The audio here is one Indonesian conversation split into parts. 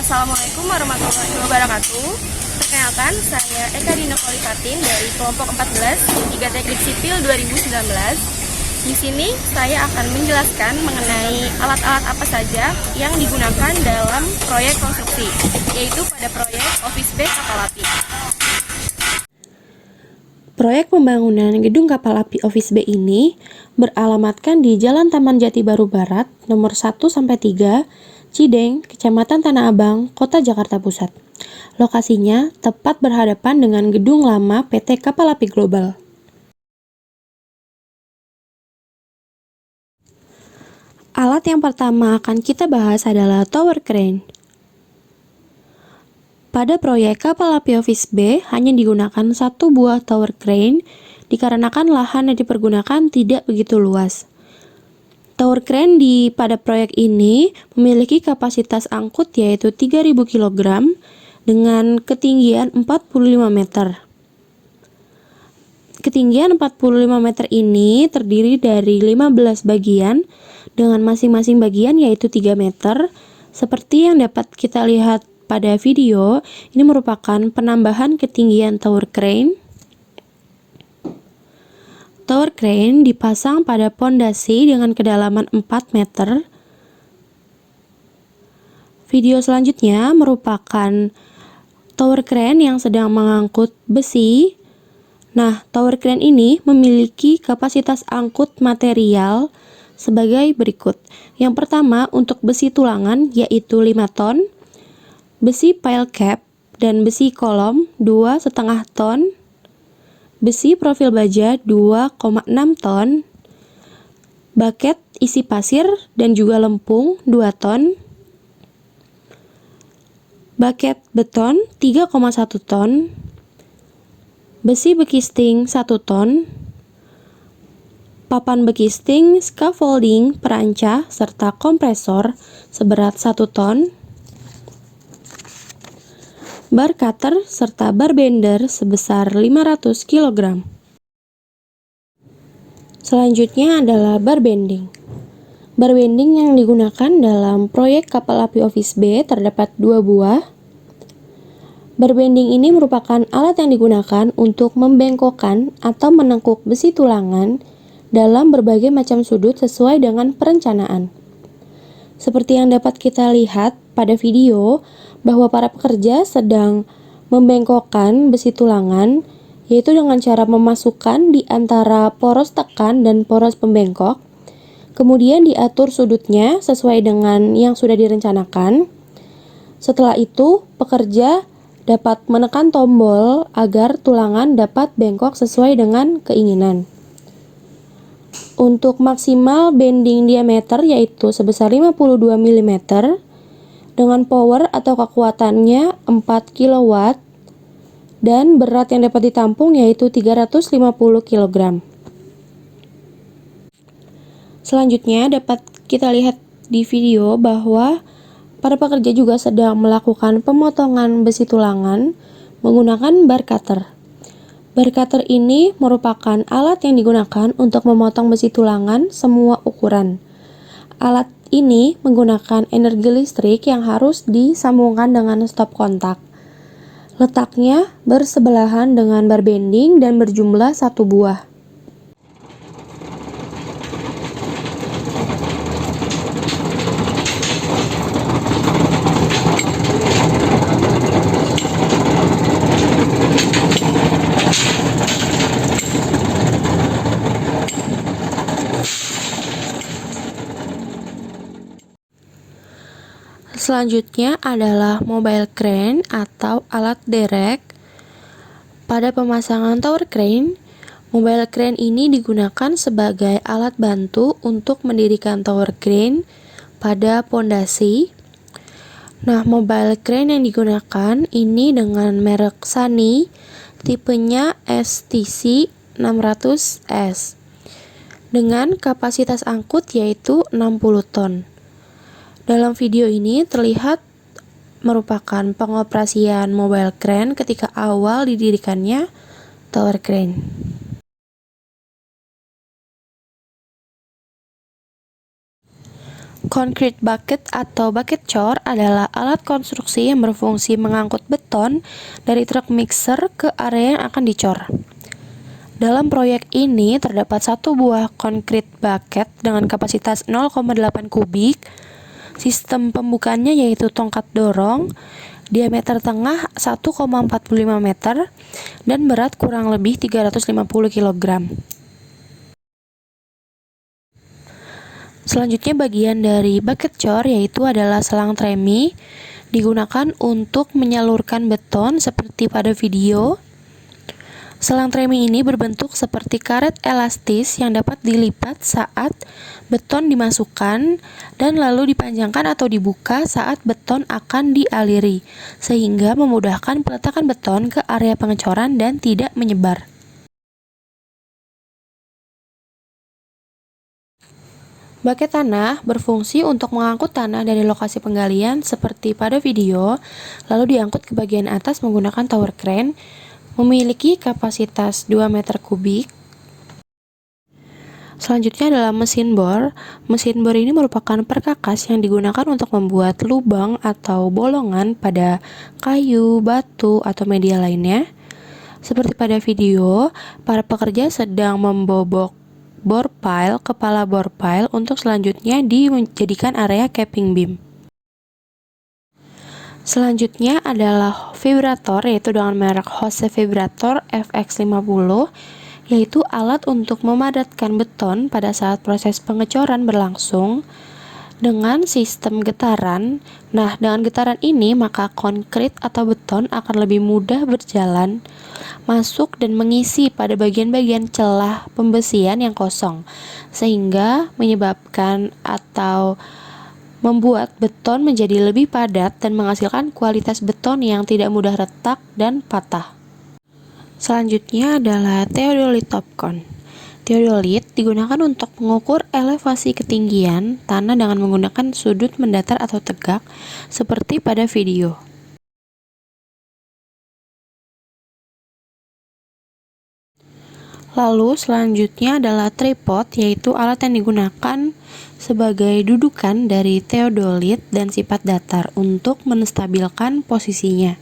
Assalamualaikum warahmatullahi wabarakatuh. Perkenalkan, saya Eka Dina Kolifatin dari kelompok 14, 3 Teknik Sipil 2019. Di sini saya akan menjelaskan mengenai alat-alat apa saja yang digunakan dalam proyek konstruksi, yaitu pada proyek Office Bay Kapal Api. Proyek pembangunan gedung kapal api Office Bay ini beralamatkan di Jalan Taman Jati Baru Barat, nomor 1-3, Cideng, Kecamatan Tanah Abang, Kota Jakarta Pusat. Lokasinya tepat berhadapan dengan gedung lama PT Kapal Api Global. Alat yang pertama akan kita bahas adalah tower crane. Pada proyek kapal api Office Bay hanya digunakan satu buah tower crane dikarenakan lahan yang dipergunakan tidak begitu luas. Tower crane pada proyek ini memiliki kapasitas angkut yaitu 3.000 kg dengan ketinggian 45 meter. Ketinggian 45 meter ini terdiri dari 15 bagian dengan masing-masing bagian yaitu 3 meter. Seperti yang dapat kita lihat pada video, ini merupakan penambahan ketinggian tower crane. Tower crane dipasang pada pondasi dengan kedalaman 4 meter. Video selanjutnya merupakan tower crane yang sedang mengangkut besi. Nah, tower crane ini memiliki kapasitas angkut material sebagai berikut. Yang pertama untuk besi tulangan yaitu 5 ton. Besi pile cap dan besi kolom 2,5 ton, besi profil baja 2,6 ton, bucket isi pasir dan juga lempung 2 ton, bucket beton 3,1 ton, besi bekisting 1 ton, papan bekisting, scaffolding, perancah, serta kompresor seberat 1 ton, bar cutter, serta bar bender sebesar 500 kg. Selanjutnya adalah bar bending. Bar bending yang digunakan dalam proyek kapal api Office Bay terdapat 2 buah. Bar bending ini merupakan alat yang digunakan untuk membengkokkan atau menengkuk besi tulangan dalam berbagai macam sudut sesuai dengan perencanaan. Seperti yang dapat kita lihat pada video, bahwa para pekerja sedang membengkokkan besi tulangan, yaitu dengan cara memasukkan di antara poros tekan dan poros pembengkok, kemudian diatur sudutnya sesuai dengan yang sudah direncanakan. Setelah itu, pekerja dapat menekan tombol agar tulangan dapat bengkok sesuai dengan keinginan. Untuk maksimal bending diameter yaitu sebesar 52 mm dengan power atau kekuatannya 4 kW dan berat yang dapat ditampung yaitu 350 kg. Selanjutnya dapat kita lihat di video bahwa para pekerja juga sedang melakukan pemotongan besi tulangan menggunakan bar cutter. Bar cutter ini merupakan alat yang digunakan untuk memotong besi tulangan semua ukuran. Alat ini menggunakan energi listrik yang harus disambungkan dengan stop kontak. Letaknya bersebelahan dengan bar bending dan berjumlah 1 buah. Selanjutnya adalah mobile crane atau alat derek. Pada pemasangan tower crane, mobile crane ini digunakan sebagai alat bantu untuk mendirikan tower crane pada pondasi. Nah, mobile crane yang digunakan ini dengan merek Sany, tipenya STC 600S, dengan kapasitas angkut yaitu 60 ton. Dalam video ini terlihat merupakan pengoperasian mobile crane ketika awal didirikannya tower crane. Concrete bucket atau bucket cor adalah alat konstruksi yang berfungsi mengangkut beton dari truk mixer ke area yang akan dicor. Dalam proyek ini terdapat satu buah concrete bucket dengan kapasitas 0,8 kubik. Sistem pembukanya yaitu tongkat dorong, diameter tengah 1,45 meter, dan berat kurang lebih 350 kg. Selanjutnya bagian dari bucket cor yaitu adalah selang tremi, digunakan untuk menyalurkan beton seperti pada video. Selang tremi ini berbentuk seperti karet elastis yang dapat dilipat saat beton dimasukkan dan lalu dipanjangkan atau dibuka saat beton akan dialiri, sehingga memudahkan peletakan beton ke area pengecoran dan tidak menyebar. Bucket tanah berfungsi untuk mengangkut tanah dari lokasi penggalian seperti pada video, lalu diangkut ke bagian atas menggunakan tower crane, memiliki kapasitas 2 meter kubik. Selanjutnya adalah mesin bor. Mesin bor ini merupakan perkakas yang digunakan untuk membuat lubang atau bolongan pada kayu, batu, atau media lainnya. Seperti pada video, para pekerja sedang membobok bor pile, kepala bor pile untuk selanjutnya dijadikan area capping beam. Selanjutnya adalah vibrator, yaitu dengan merek Hose Vibrator FX50, yaitu alat untuk memadatkan beton pada saat proses pengecoran berlangsung dengan sistem getaran. Nah, dengan getaran ini maka konkrit atau beton akan lebih mudah berjalan masuk dan mengisi pada bagian-bagian celah pembesian yang kosong, sehingga menyebabkan atau membuat beton menjadi lebih padat dan menghasilkan kualitas beton yang tidak mudah retak dan patah. Selanjutnya adalah theodolit topcon. Theodolit digunakan untuk mengukur elevasi ketinggian tanah dengan menggunakan sudut mendatar atau tegak seperti pada video. Lalu selanjutnya adalah tripod, yaitu alat yang digunakan sebagai dudukan dari theodolit dan sifat datar untuk menstabilkan posisinya.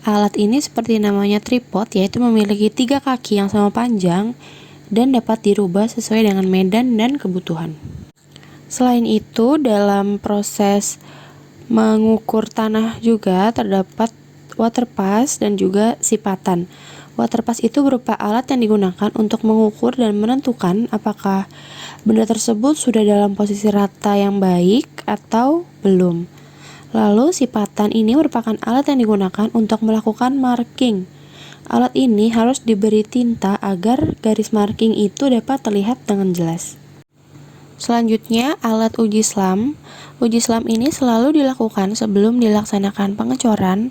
Alat ini seperti namanya tripod, yaitu memiliki 3 kaki yang sama panjang dan dapat dirubah sesuai dengan medan dan kebutuhan. Selain itu, dalam proses mengukur tanah juga terdapat waterpass dan juga sipatan. Waterpass itu berupa alat yang digunakan untuk mengukur dan menentukan apakah benda tersebut sudah dalam posisi rata yang baik atau belum. Lalu sipatan ini merupakan alat yang digunakan untuk melakukan marking. Alat ini harus diberi tinta agar garis marking itu dapat terlihat dengan jelas. Selanjutnya, alat uji slam. Uji slam ini selalu dilakukan sebelum dilaksanakan pengecoran.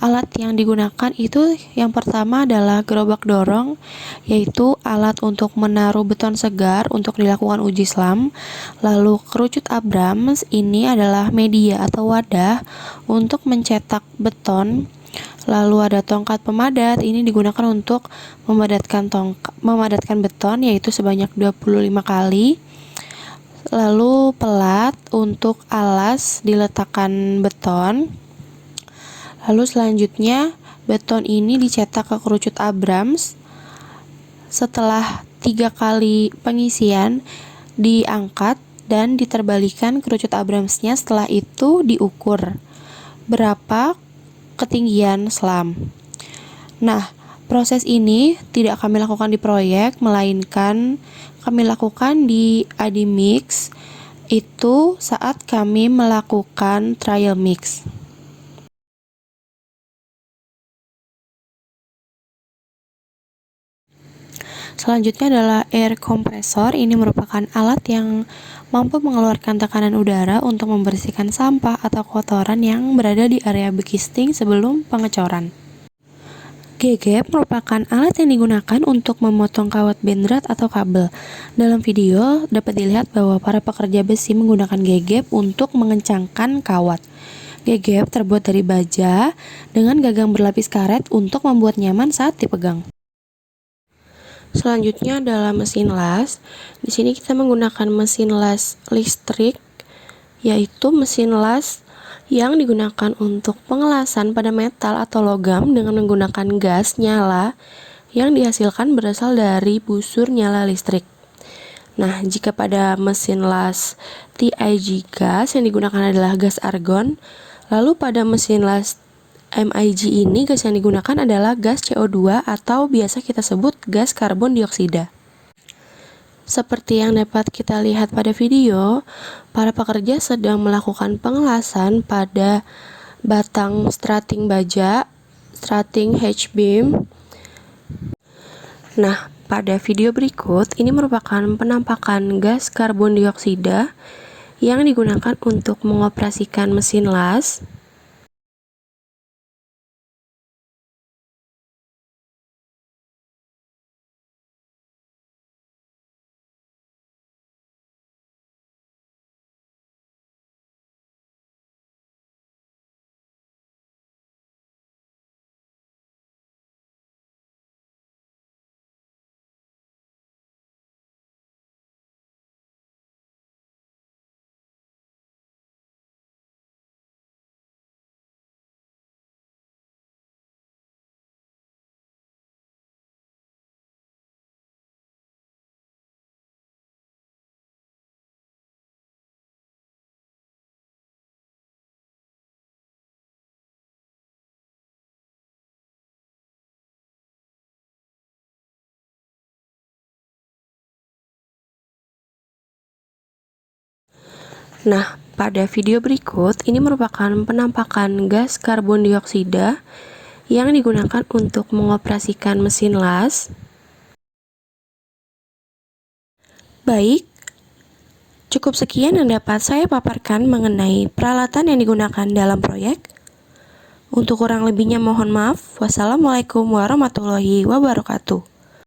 Alat yang digunakan itu yang pertama adalah gerobak dorong, yaitu alat untuk menaruh beton segar untuk dilakukan uji slam. Lalu kerucut Abrams, ini adalah media atau wadah untuk mencetak beton. Lalu ada tongkat pemadat, ini digunakan untuk memadatkan beton, yaitu sebanyak 25 kali. Lalu pelat untuk alas diletakkan beton. Lalu selanjutnya beton ini dicetak ke kerucut Abrams. Setelah 3 kali pengisian diangkat dan diterbalikan kerucut Abramsnya. Setelah itu diukur berapa ketinggian slam. Nah, proses ini tidak kami lakukan di proyek, melainkan kami lakukan di Adimix, itu saat kami melakukan trial mix. Selanjutnya adalah air compressor. Ini merupakan alat yang mampu mengeluarkan tekanan udara untuk membersihkan sampah atau kotoran yang berada di area bekisting sebelum pengecoran. Gegep merupakan alat yang digunakan untuk memotong kawat benderat atau kabel. Dalam video dapat dilihat bahwa para pekerja besi menggunakan gegep untuk mengencangkan kawat. Gegep terbuat dari baja dengan gagang berlapis karet untuk membuat nyaman saat dipegang. Selanjutnya adalah mesin las. Di sini kita menggunakan mesin las listrik yaitu mesin las yang digunakan untuk pengelasan pada metal atau logam dengan menggunakan gas nyala yang dihasilkan berasal dari busur nyala listrik. Nah, jika pada mesin las TIG gas yang digunakan adalah gas argon, lalu pada mesin las MIG ini gas yang digunakan adalah gas CO2 atau biasa kita sebut gas karbon dioksida. Seperti yang dapat kita lihat pada video, para pekerja sedang melakukan pengelasan pada batang strating baja, strating H-beam. Nah, pada video berikut ini merupakan penampakan gas karbon dioksida yang digunakan untuk mengoperasikan mesin las. Nah, pada video berikut ini merupakan penampakan gas karbon dioksida yang digunakan untuk mengoperasikan mesin las. Baik, cukup sekian yang dapat saya paparkan mengenai peralatan yang digunakan dalam proyek. Untuk kurang lebihnya mohon maaf. Wassalamualaikum warahmatullahi wabarakatuh.